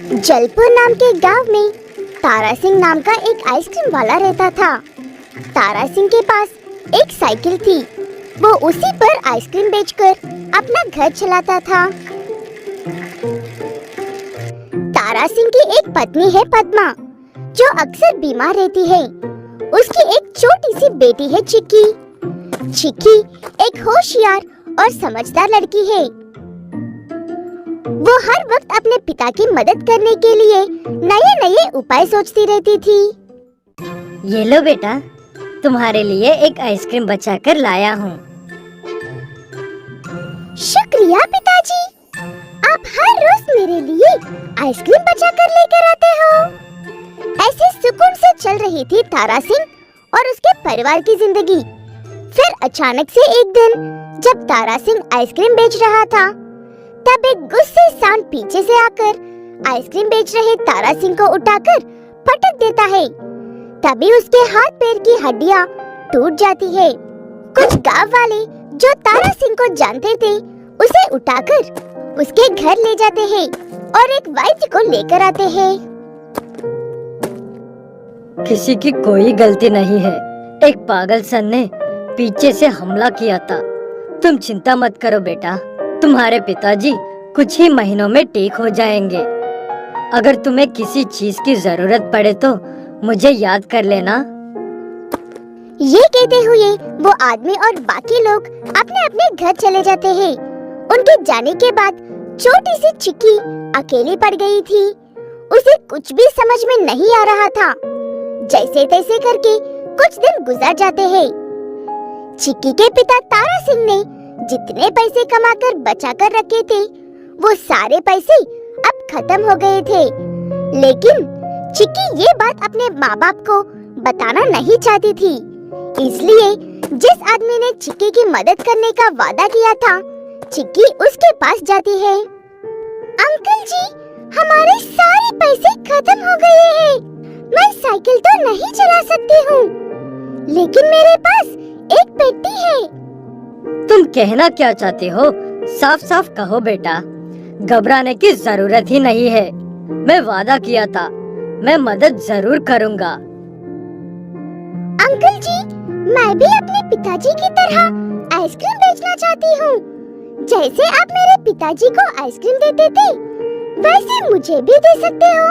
जलपुर नाम के गांव में तारा सिंह नाम का एक आइसक्रीम वाला रहता था। तारा सिंह के पास एक साइकिल थी। वो उसी पर आइसक्रीम बेचकर अपना घर चलाता था। तारा सिंह की एक पत्नी है पद्मा, जो अक्सर बीमार रहती है। उसकी एक छोटी सी बेटी है चिक्की। चिक्की एक होशियार और समझदार लड़की है। वो हर वक्त अपने पिता की मदद करने के लिए नए नए उपाय सोचती रहती थी। ये लो बेटा, तुम्हारे लिए एक आइसक्रीम बचाकर लाया हूँ। शुक्रिया पिताजी, आप हर रोज मेरे लिए आइसक्रीम बचाकर लेकर आते हो। ऐसे सुकून से चल रही थी तारा सिंह और उसके परिवार की जिंदगी। फिर अचानक से एक दिन जब तारा सिंह आइसक्रीम बेच रहा था, तब एक गुस्से सांड पीछे से आकर आइसक्रीम बेच रहे तारा सिंह को उठाकर पटक देता है। तभी उसके हाथ पैर की हड्डियां टूट जाती है। कुछ गांव वाले जो तारा सिंह को जानते थे, उसे उठाकर उसके घर ले जाते हैं और एक वैद्य को लेकर आते हैं। किसी की कोई गलती नहीं है। एक पागल सन ने पीछे से हमला किया था। तुम चिंता मत करो बेटा, तुम्हारे पिताजी कुछ ही महीनों में ठीक हो जाएंगे। अगर तुम्हें किसी चीज की जरूरत पड़े तो मुझे याद कर लेना। ये कहते हुए वो आदमी और बाकी लोग अपने अपने घर चले जाते हैं। उनके जाने के बाद छोटी सी चिक्की अकेली पड़ गई थी। उसे कुछ भी समझ में नहीं आ रहा था। जैसे तैसे करके कुछ दिन गुजर जाते हैं। चिक्की के पिता तारा सिंह ने जितने पैसे कमाकर बचाकर रखे थे, वो सारे पैसे अब खत्म हो गए थे। लेकिन चिक्की ये बात अपने माँ बाप को बताना नहीं चाहती थी। इसलिए जिस आदमी ने चिक्की की मदद करने का वादा किया था, चिक्की उसके पास जाती है। अंकल जी, हमारे सारे पैसे खत्म हो गए हैं। मैं साइकिल तो नहीं चला सकती हूँ, लेकिन मेरे पास एक पेटी है। तुम कहना क्या चाहते हो? साफ साफ कहो बेटा। घबराने की जरूरत ही नहीं है। मैं वादा किया था, मैं मदद जरूर करूँगा। अंकल जी, मैं भी अपने पिताजी की तरह आइसक्रीम बेचना चाहती हूँ। जैसे आप मेरे पिताजी को आइसक्रीम देते थे, वैसे मुझे भी दे सकते हो।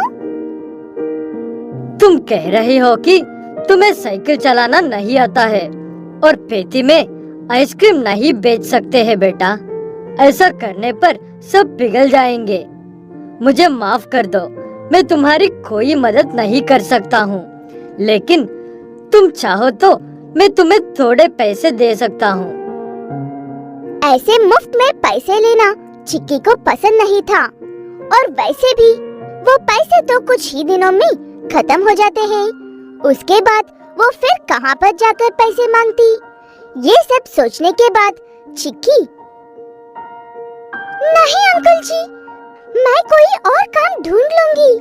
तुम कह रही हो कि तुम्हें साइकिल चलाना नहीं आता है और पेटी में आइसक्रीम नहीं बेच सकते हैं बेटा। ऐसा करने पर सब पिघल जाएंगे। मुझे माफ कर दो, मैं तुम्हारी कोई मदद नहीं कर सकता हूँ। लेकिन तुम चाहो तो मैं तुम्हें थोड़े पैसे दे सकता हूँ। ऐसे मुफ्त में पैसे लेना चिक्की को पसंद नहीं था, और वैसे भी वो पैसे तो कुछ ही दिनों में खत्म हो जाते हैं। उसके बाद वो फिर कहाँ पर जाकर पैसे मांगती? ये सब सोचने के बाद चिक्की, नहीं अंकल जी, मैं कोई और काम ढूंढ लूंगी।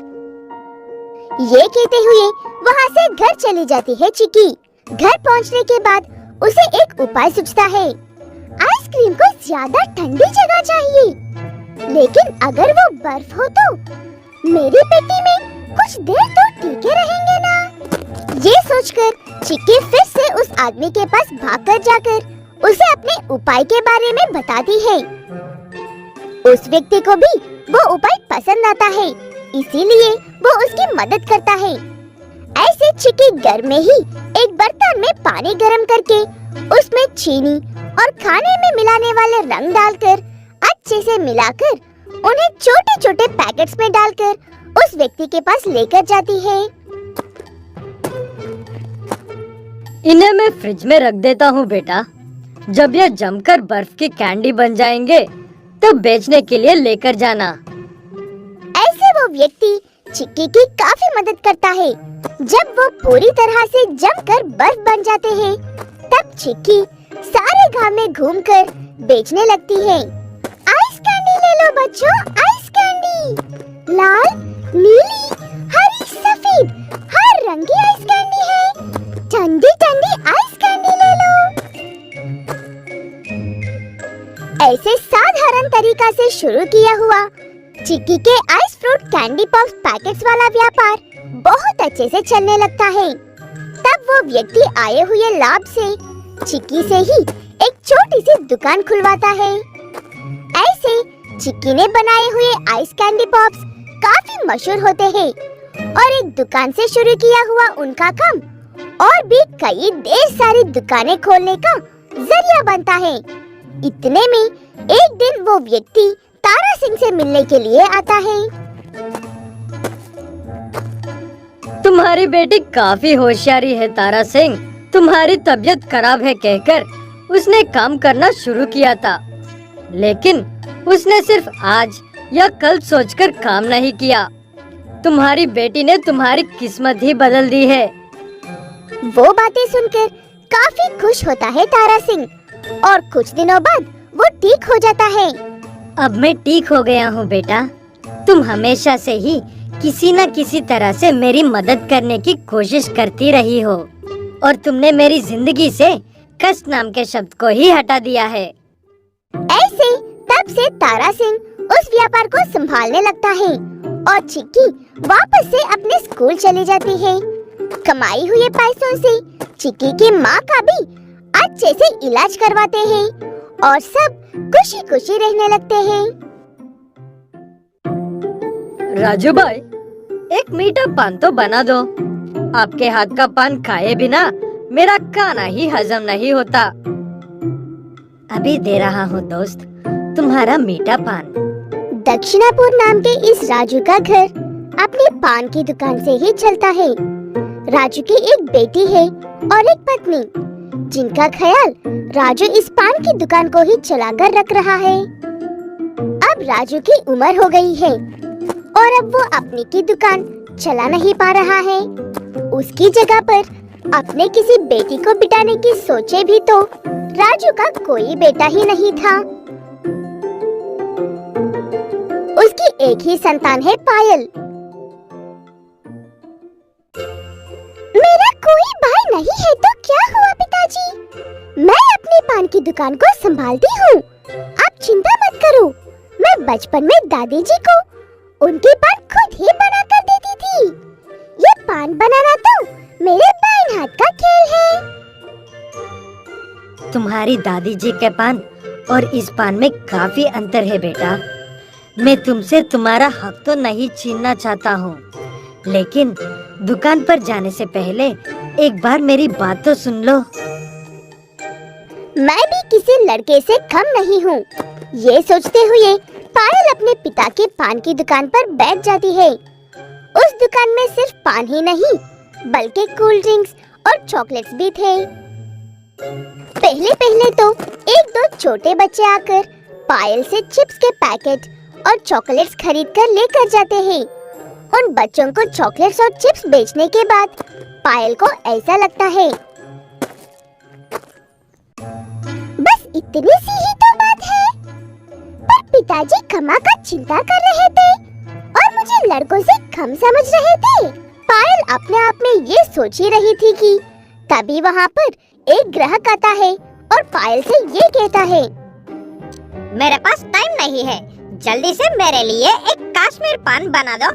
ये कहते हुए वहाँ से घर चली जाती है चिक्की। घर पहुँचने के बाद उसे एक उपाय सूझता है। आइसक्रीम को ज्यादा ठंडी जगह चाहिए, लेकिन अगर वो बर्फ हो तो मेरी पेटी में कुछ देर तो टिके रहेंगे ना। ये सोचकर चिक्की फिर से उस आदमी के पास भागकर जाकर उसे अपने उपाय के बारे में बताती है। उस व्यक्ति को भी वो उपाय पसंद आता है, इसीलिए वो उसकी मदद करता है। ऐसे चिक्की घर में ही एक बर्तन में पानी गर्म करके उसमें चीनी और खाने में मिलाने वाले रंग डालकर अच्छे से मिलाकर उन्हें छोटे छोटे पैकेट्स में डालकर उस व्यक्ति के पास लेकर जाती है। इन्हें मैं फ्रिज में रख देता हूँ बेटा। जब यह जमकर बर्फ की कैंडी बन जाएंगे तो बेचने के लिए लेकर जाना। ऐसे वो व्यक्ति चिक्की की काफी मदद करता है। जब वो पूरी तरह से जमकर बर्फ बन जाते हैं, तब चिक्की सारे गांव में घूमकर बेचने लगती है। आइस कैंडी ले लो बच्चों, आइस कैंडी। लाल, नीली, हरी, सफेद, हर रंग की आइस कैंडी है। ठंडी ठंडी आइस कैंडी ले लो। ऐसे साधारण तरीका से शुरू किया हुआ चिक्की के ice fruit candy pops packets वाला व्यापार बहुत अच्छे से चलने लगता है। तब वो व्यक्ति आए हुए लाभ से चिक्की से ही एक छोटी सी दुकान खुलवाता है। ऐसे चिक्की ने बनाए हुए आइस कैंडी पॉप्स काफी मशहूर होते हैं और एक दुकान से शुरू किया हुआ उनका काम और भी कई ढेर सारी दुकानें खोलने का जरिया बनता है। इतने में एक दिन वो व्यक्ति तारा सिंह से मिलने के लिए आता है। तुम्हारी बेटी काफी होशियारी है तारा सिंह। तुम्हारी तबीयत खराब है कहकर उसने काम करना शुरू किया था, लेकिन उसने सिर्फ आज या कल सोचकर काम नहीं किया। तुम्हारी बेटी ने तुम्हारी किस्मत ही बदल दी है। वो बातें सुनकर काफी खुश होता है तारा सिंह और कुछ दिनों बाद वो ठीक हो जाता है। अब मैं ठीक हो गया हूँ बेटा। तुम हमेशा से ही किसी न किसी तरह से मेरी मदद करने की कोशिश करती रही हो और तुमने मेरी जिंदगी से कष्ट नाम के शब्द को ही हटा दिया है। ऐसे तब से तारा सिंह उस व्यापार को संभालने लगता है और चिक्की वापस से अपने स्कूल चली जाती है। कमाई हुए पैसों से चिक्की की माँ का भी अच्छे से इलाज करवाते हैं और सब खुशी खुशी रहने लगते हैं। राजू भाई, एक मीठा पान तो बना दो। आपके हाथ का पान खाए बिना मेरा खाना ही हजम नहीं होता। अभी दे रहा हूँ दोस्त, तुम्हारा मीठा पान। दक्षिणापुर नाम के इस राजू का घर अपनी पान की दुकान से ही चलता है। राजू की एक बेटी है और एक पत्नी, जिनका ख्याल राजू इस पान की दुकान को ही चलाकर रख रहा है। अब राजू की उम्र हो गई है और अब वो अपनी की दुकान चला नहीं पा रहा है। उसकी जगह पर अपने किसी बेटी को बिठाने की सोचे भी तो राजू का कोई बेटा ही नहीं था। उसकी एक ही संतान है पायल। मेरा कोई भाई नहीं है तो क्या हुआ पिताजी? मैं अपनी पान की दुकान को संभालती हूँ, आप चिंता मत करो। मैं बचपन में दादी जी को उनके पान खुद ही बना कर देती थी। ये पान बनाना तो मेरे बाएं हाथ का खेल है। तुम्हारी दादी जी के पान और इस पान में काफी अंतर है बेटा। मैं तुमसे तुम्हारा हक तो नहीं छीनना चाहता हूँ, लेकिन दुकान पर जाने से पहले एक बार मेरी बात तो सुन लो। मैं भी किसी लड़के से कम नहीं हूँ। ये सोचते हुए पायल अपने पिता के पान की दुकान पर बैठ जाती है। उस दुकान में सिर्फ पान ही नहीं बल्कि कोल्ड ड्रिंक्स और चॉकलेट्स भी थे। पहले पहले तो एक दो छोटे बच्चे आकर पायल से चिप्स के पैकेट और चॉकलेट्स खरीद कर लेकर जाते हैं। उन बच्चों को चॉकलेट्स और चिप्स बेचने के बाद पायल को ऐसा लगता है, बस इतनी सी ही तो बात है। पर पिताजी कमा कर चिंता कर रहे थे और मुझे लड़कों से कम समझ रहे थे। पायल अपने आप में ये सोच ही रही थी कि तभी वहाँ पर एक ग्राहक आता है और पायल से ये कहता है, मेरे पास टाइम नहीं है, जल्दी से मेरे लिए एक कश्मीर पान बना दो।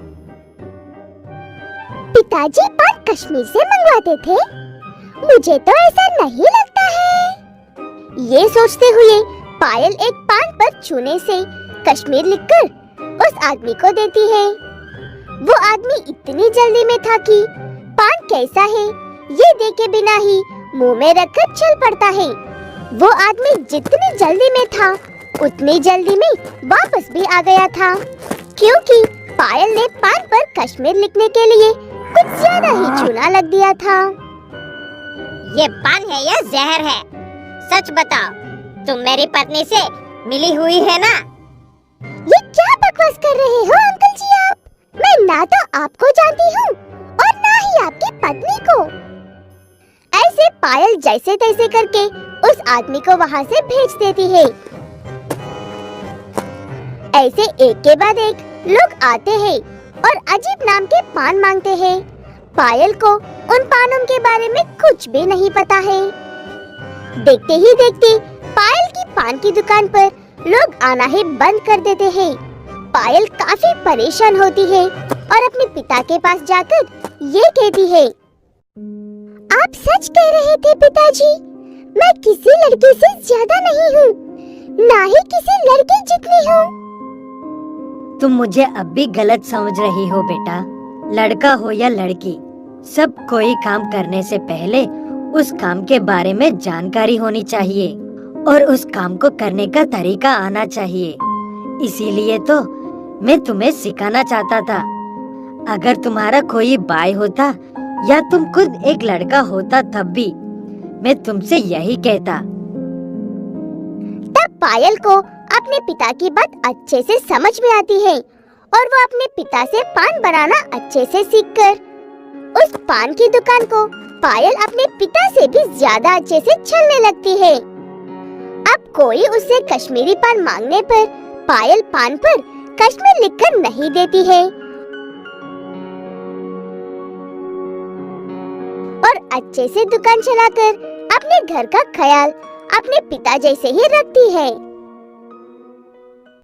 पिताजी पान कश्मीर से मंगवाते थे? मुझे तो ऐसा नहीं लगता है। ये सोचते हुए पायल एक पान पर चूने से कश्मीर लिखकर उस आदमी को देती है। वो आदमी इतनी जल्दी में था कि पान कैसा है ये देखे बिना ही मुंह में रखकर चल पड़ता है। वो आदमी जितनी जल्दी में था उतनी जल्दी में वापस भी आ गया था, क्योंकि पायल ने पान पर कश्मीर लिखने के लिए कुछ ज्यादा ही चूना लग दिया था। ये पान है या जहर है? सच बताओ, तुम मेरी पत्नी से मिली हुई है ना? ये क्या बकवास कर रहे हो अंकल जी आप? मैं ना तो आपको जानती हूँ और ना ही आपकी पत्नी को। ऐसे पायल जैसे तैसे करके उस आदमी को वहाँ से भेज देती है। ऐसे एक के बाद एक लोग आते हैं और अजीब नाम के पान मांगते हैं। पायल को उन पानों के बारे में कुछ भी नहीं पता है। देखते ही देखते पायल की पान की दुकान पर लोग आना ही बंद कर देते हैं। पायल काफी परेशान होती है और अपने पिता के पास जाकर ये कहती है, आप सच कह रहे थे पिताजी, मैं किसी लड़के से ज्यादा नहीं हूँ, ना ही किसी लड़के जितनी हूँ। तुम मुझे अब भी गलत समझ रही हो बेटा। लड़का हो या लड़की, सब कोई काम करने से पहले उस काम के बारे में जानकारी होनी चाहिए और उस काम को करने का तरीका आना चाहिए। इसीलिए तो मैं तुम्हें सिखाना चाहता था। अगर तुम्हारा कोई भाई होता या तुम खुद एक लड़का होता तब भी मैं तुमसे यही कहता। तब पायल को अपने पिता की बात अच्छे से समझ में आती है और वो अपने पिता से पान बनाना अच्छे से सीखकर उस पान की दुकान को पायल अपने पिता से भी ज्यादा अच्छे से चलने लगती है। अब कोई उससे कश्मीरी पान मांगने पर पायल पान पर कश्मीर लिखकर नहीं देती है और अच्छे से दुकान चलाकर अपने घर का ख्याल अपने पिता जैसे ही रखती है।